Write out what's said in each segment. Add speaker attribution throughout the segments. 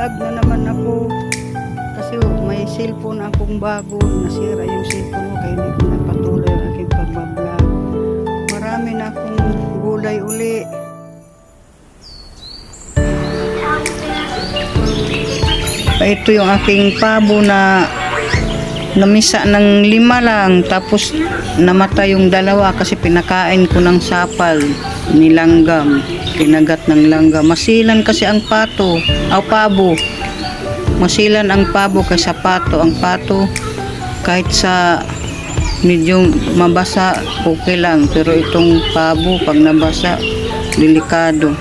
Speaker 1: Nag-vlog na naman ako kasi may cellphone akong bago. Nasira yung cellphone ko kaya hindi ko napatuloy ang aking pagbablog. Marami na akong gulay uli. Ito yung aking pabo na namisa ng 5 lang, tapos namatay yung 2 kasi pinakain ko ng sapal, nilanggam, kinagat ng langgam. Masilan kasi ang pabo. Masilan ang pabo kaysa pato. Ang pato kahit sa medyo mabasa okay lang, pero itong pabo pag nabasa delikado.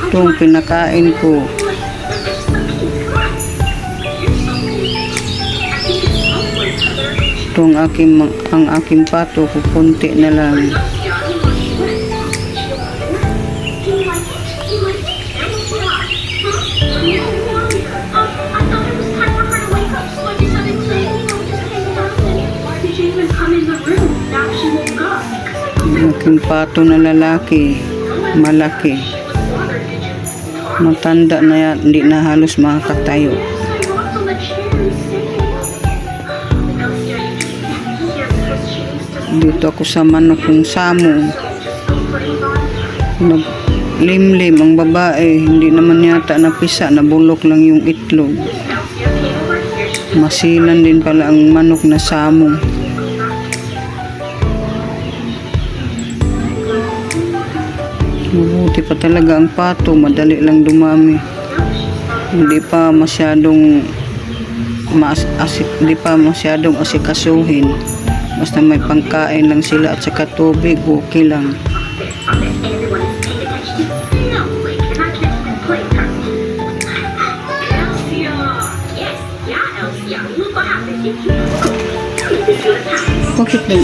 Speaker 1: Itong pinakain ko. Itong ang aking pato, kukunti na lang. Ang aking pato na lalaki, malaki. Matanda na yan, hindi na halos makakatayo. Dito ako sa manok ng samo. Naglimlim ang babae, hindi naman yata napisa, nabulok lang yung itlog. Masilan din pala ang manok na samo. Mabuti pa talaga ang pato, madali lang dumami. Hindi pa masyadong asikasuhin. Basta may pangkain lang sila at saka tubig, okay lang. Bakit lang?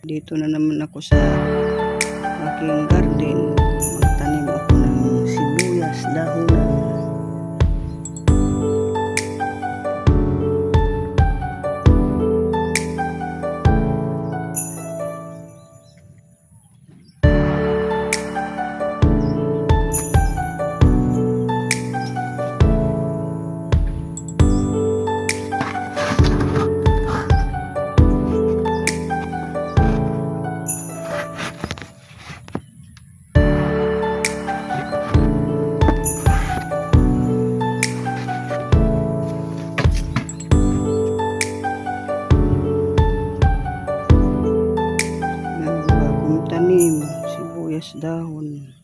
Speaker 1: Dito na naman ako sa aking garden. Magtanim ako ng sibuyas, dahonan. Tanim, sibuyas dahon.